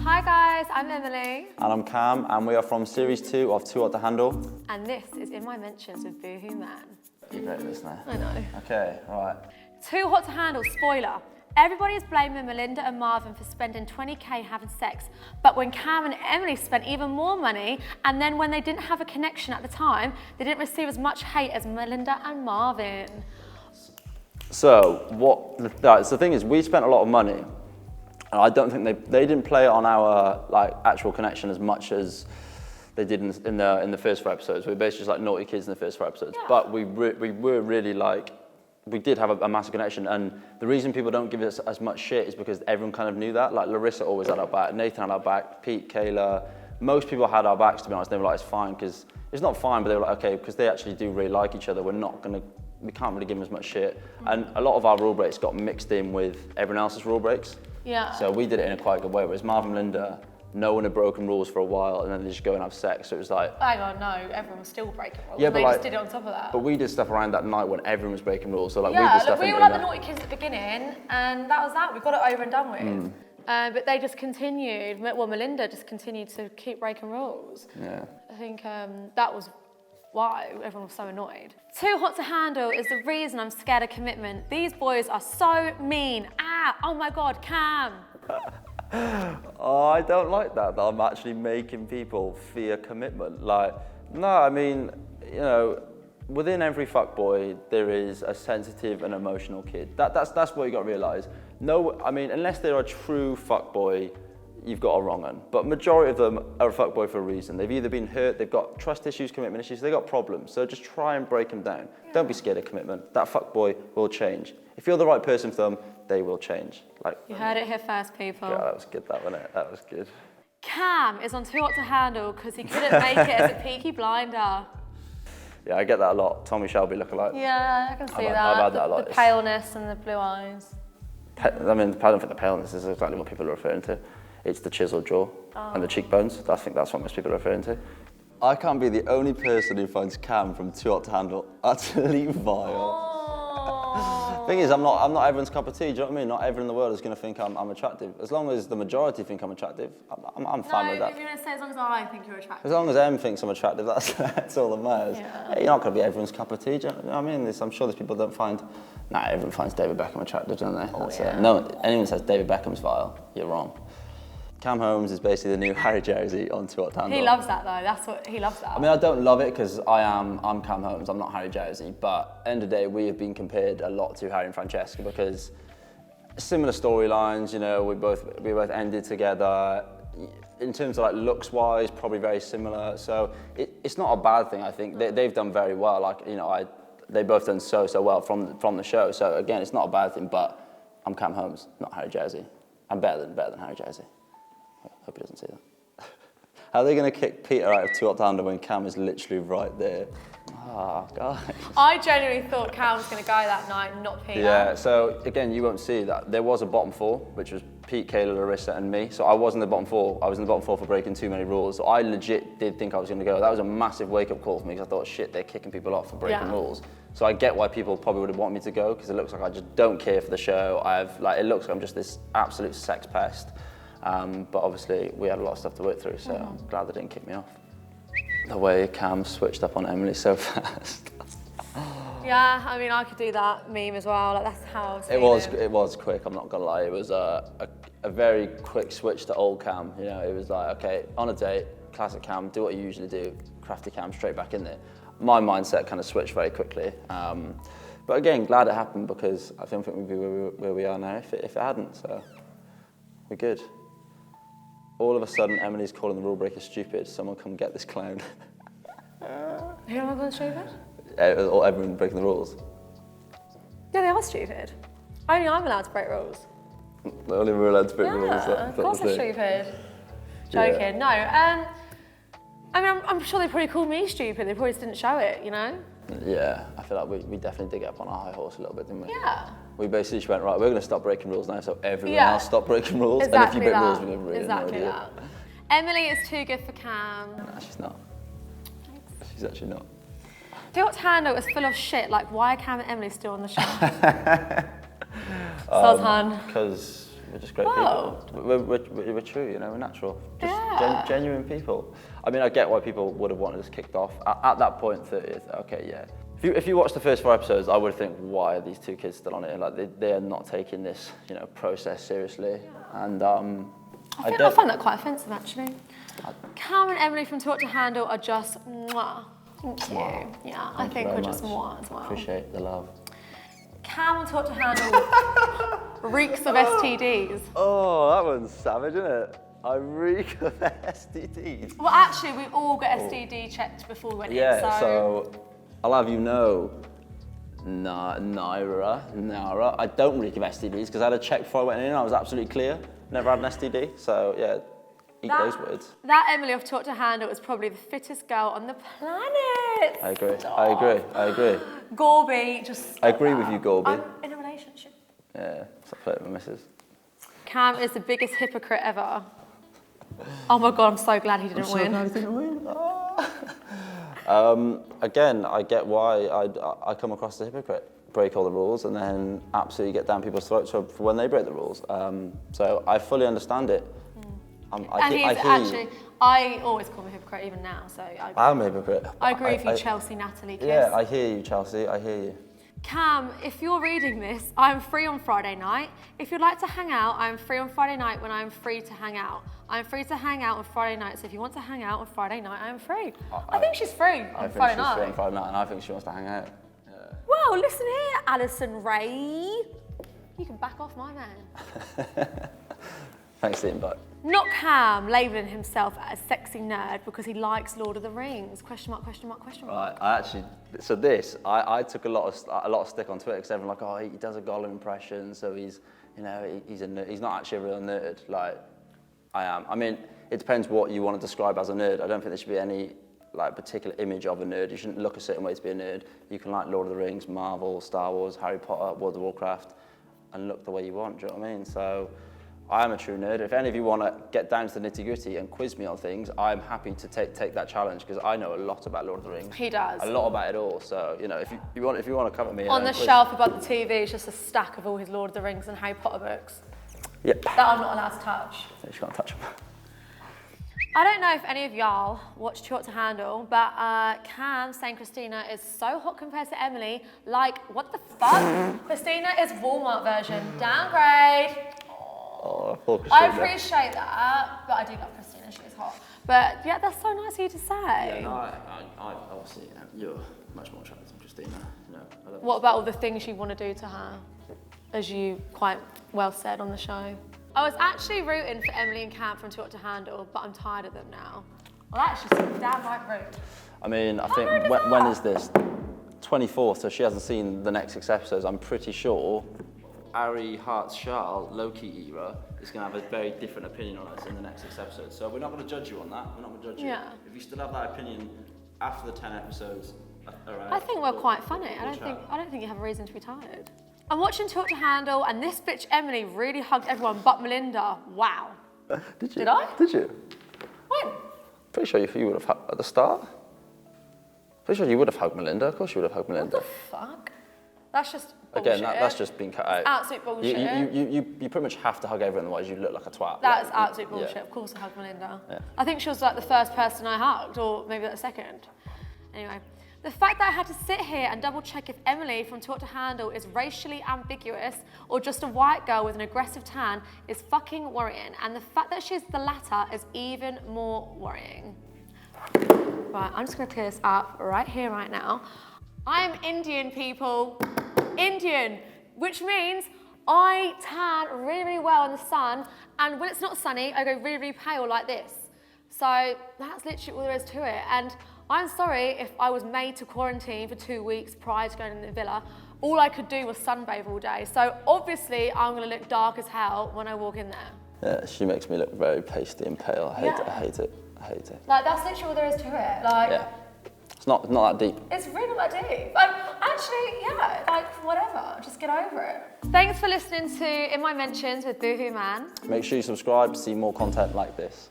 Hi guys, I'm Emily. And I'm Cam, and we are from Series 2 of Too Hot to Handle. And this is In My Mentions with Boohoo Man. You're great at this now. I know. Okay, right. Too Hot to Handle, spoiler. Everybody is blaming Melinda and Marvin for spending 20k having sex, but when Cam and Emily spent even more money, and then when they didn't have a connection at the time, they didn't receive as much hate as Melinda and Marvin. So, the thing is, we spent a lot of money, and I don't think they didn't play it on our actual connection as much as they did in the first 4 episodes. We were basically just like naughty kids in the first 4 episodes, yeah. But we were really we did have a massive connection, and the reason people don't give us as much shit is because everyone kind of knew that. Like Larissa always had our back, Nathan had our back, Pete, Kayla, most people had our backs, to be honest. They were like, it's fine, because it's not fine, but they were like, okay, because they actually do really like each other, we can't really give them as much shit. And a lot of our rule breaks got mixed in with everyone else's rule breaks. Yeah. So we did it in a quite good way, whereas Marvin and Linda, no one had broken rules for a while, and then they just go and have sex. So it was like, hang on, no, everyone was still breaking rules. Yeah, they just did it on top of that. But we did stuff around that night when everyone was breaking rules. So we did stuff we were like the naughty kids at the beginning, and that was that. We got it over and done with. But they just continued. Well, Melinda just continued to keep breaking rules. Yeah. I think that was why everyone was so annoyed. Too Hot to Handle is the reason I'm scared of commitment. These boys are so mean. Oh my God, Cam. Oh, I don't like that I'm actually making people fear commitment. No, I mean, within every fuckboy, there is a sensitive and emotional kid. That's what you got to realise. No, I mean, unless they're a true fuckboy, you've got a wrong one. But majority of them are a fuckboy for a reason. They've either been hurt, they've got trust issues, commitment issues, they've got problems. So just try and break them down. Yeah. Don't be scared of commitment. That fuckboy will change. If you're the right person for them, they will change. You heard it here first, people. Yeah, that was good, that wasn't it? That was good. Cam is on Too Hot to Handle because he couldn't make it as a Peaky Blinder. Yeah, I get that a lot. Tommy Shelby lookalike. Yeah, I can see that. I've had that a lot. The paleness and the blue eyes. I don't think the paleness is exactly what people are referring to. It's the chiseled jaw and the cheekbones. I think that's what most people are referring to. I can't be the only person who finds Cam from Too Hot to Handle utterly vile. Thing is, I'm not everyone's cup of tea. Do you know what I mean? Not everyone in the world is going to think I'm attractive. As long as the majority think I'm attractive, I'm fine with that. If you're going to say as long as I think you're attractive. As long as Em thinks I'm attractive, that's all that matters. Yeah. You're not going to be everyone's cup of tea. Do you know what I mean? I'm sure there's people that don't find. Everyone finds David Beckham attractive, don't they? No, anyone says David Beckham's vile, you're wrong. Cam Holmes is basically the new Harry Jersey on Too Hot to Handle. He loves that though, he loves that. I mean, I don't love it because I'm Cam Holmes, I'm not Harry Jersey, but at the end of the day, we have been compared a lot to Harry and Francesca because similar storylines, we both ended together. In terms of looks-wise, probably very similar. So it's not a bad thing, I think. They've done very well, they've both done so well from the show. So again, it's not a bad thing, but I'm Cam Holmes, not Harry Jersey. I'm better than Harry Jersey. Hope he doesn't see that. How are they going to kick Peter out of Too Hot to Handle when Cam is literally right there? Guys. I genuinely thought Cam was going to go that night, not Peter. Yeah, so again, you won't see that. There was a bottom 4, which was Pete, Kayla, Larissa, and me. So I was in the bottom 4. I was in the bottom 4 for breaking too many rules. So I legit did think I was going to go. That was a massive wake-up call for me because I thought, shit, they're kicking people off for breaking rules. So I get why people probably would want me to go because it looks like I just don't care for the show. It looks like I'm just this absolute sex pest. But obviously we had a lot of stuff to work through, so I'm glad they didn't kick me off. The way Cam switched up on Emily so fast. Yeah, I mean, I could do that meme as well. That's how I was feeling. It was quick, I'm not gonna lie. It was a very quick switch to old Cam. It was like, okay, on a date, classic Cam, do what you usually do, crafty Cam, straight back in there. My mindset kind of switched very quickly. But again, glad it happened because I don't think we'd be where we are now if it hadn't, so we're good. All of a sudden, Emily's calling the rule breaker stupid. Someone come get this clown. Who am I calling stupid? Everyone breaking the rules. Yeah, they are stupid. Only I'm allowed to break rules. Only we're allowed to break rules. Yeah, of course they're stupid. Joking. Yeah. No, I mean, I'm sure they probably called me stupid. They probably just didn't show it, Yeah, I feel like we definitely did get up on our high horse a little bit, didn't we? Yeah. We basically just went, right, we're going to stop breaking rules now, so everyone else stop breaking rules. Exactly and if you break rules, we're going to ruin Exactly that. Emily is too good for Cam. Nah, she's not. Thanks. She's actually not. Too Hot to Handle is full of shit. Like, why are Cam and Emily still on the show? Sozhan. Because We're just great Whoa. people. We're true, you know, we're natural. Just Yeah. genuine people. I mean, I get why people would have wanted us kicked off. At that point, 30th, okay, yeah. If you watch the first 4 episodes, I would think, why are these 2 kids still on it? Like, they are not taking this, you know, process seriously. And I find that quite offensive, actually. Cam and Emily from Talk to Handle are just mwah. Thank you. Yeah, I think we're just mwah as well. Appreciate the love. Cam on Talk to Handle reeks of STDs. Oh, that one's savage, isn't it? I reek of STDs. Well, actually, we all got STD checked before we went in, So I'll have you know, Naira, I don't reek of STDs because I had a check before I went in and I was absolutely clear. Never had an STD, so yeah, eat those words. That Emily off Talk to Handle is probably the fittest girl on the planet. I agree. Gorby, just. I agree with you, Gorby. I'm in a relationship. Yeah, stop playing with my missus. Cam is the biggest hypocrite ever. Oh my God, I'm so glad he didn't win. Again, I get why I come across as a hypocrite. Break all the rules and then absolutely get down people's throats for when they break the rules. So I fully understand it. I always call him a hypocrite even now, so I'm a hypocrite. I agree with you, Chelsea, Natalie, kiss. Yeah, I hear you, Chelsea, I hear you. Cam, if you're reading this, I'm free on Friday night. If you'd like to hang out, I'm free on Friday night when I'm free to hang out. I'm free to hang out on Friday night, so if you want to hang out on Friday night, I'm free. I think she's free on Friday night. I think she's free on Friday night, and I think she wants to hang out. Yeah. Well, listen here, Alison Ray. You can back off my man. Thanks for the invite. Not Cam labelling himself as a sexy nerd because he likes Lord of the Rings. Question mark, question mark, question mark. Right, I took a lot of stick on Twitter because everyone's like, oh, he does a Gollum impression, so he's not actually a real nerd. Like, I am. I mean, it depends what you want to describe as a nerd. I don't think there should be any like particular image of a nerd. You shouldn't look a certain way to be a nerd. You can like Lord of the Rings, Marvel, Star Wars, Harry Potter, World of Warcraft, and look the way you want. Do you know what I mean? So I am a true nerd. If any of you want to get down to the nitty-gritty and quiz me on things, I'm happy to take that challenge because I know a lot about Lord of the Rings. He does. A lot about it all. So, you know, if you want to cover me on the shelf above the TV is just a stack of all his Lord of the Rings and Harry Potter books. Yep. That I'm not allowed to touch. So you can't touch them. I don't know if any of y'all watch Too Hot to Handle, but Cam saying Christina is so hot compared to Emily. Like, what the fuck? Christina is Walmart version. Downgrade. Oh, poor Christina. I appreciate that, but I do love Christina. She is hot. But yeah, that's so nice of you to say. Yeah, no, I obviously, you're much more attractive than Christina. You know, what about all the things you want to do to her? As you quite well said on the show. I was actually rooting for Emily and Cam from Too Hot to Handle, but I'm tired of them now. Well, actually, some downright rude. I mean, I think, when is this? 24th, so she hasn't seen the next 6 episodes. I'm pretty sure Ari Hart's-Charles, Loki era, is going to have a very different opinion on us in the next 6 episodes. So we're not going to judge you on that. We're not going to judge you. If you still have that opinion after the 10 episodes, I think we're quite funny. I don't think you have a reason to be tired. I'm watching Talk to Handle, and this bitch Emily really hugged everyone but Melinda. Wow. Did you? Did I? Did you? When? Pretty sure you would have hugged at the start. Pretty sure you would have hugged Melinda. Of course you would have hugged Melinda. What the fuck? That's just bullshit. Again, that's just been cut out. Absolute bullshit. You pretty much have to hug everyone, otherwise you look like a twat. That is absolute bullshit. Of course I hugged Melinda. Yeah. I think she was like the first person I hugged, or maybe the second. Anyway. The fact that I had to sit here and double check if Emily from Talk to Handle is racially ambiguous or just a white girl with an aggressive tan is fucking worrying. And the fact that she's the latter is even more worrying. Right, I'm just gonna clear this up right here, right now. I'm Indian, people. Indian, which means I tan really, really well in the sun. And when it's not sunny, I go really, really pale like this. So that's literally all there is to it. And I'm sorry if I was made to quarantine for 2 weeks prior to going in the villa. All I could do was sunbathe all day. So obviously I'm gonna look dark as hell when I walk in there. Yeah, she makes me look very pasty and pale. I hate it. Like, that's literally all there is to it. Like, yeah. It's not that deep. It's really not that deep. Actually, yeah, like, whatever. Just get over it. Thanks for listening to In My Mentions with Boohoo Man. Make sure you subscribe to see more content like this.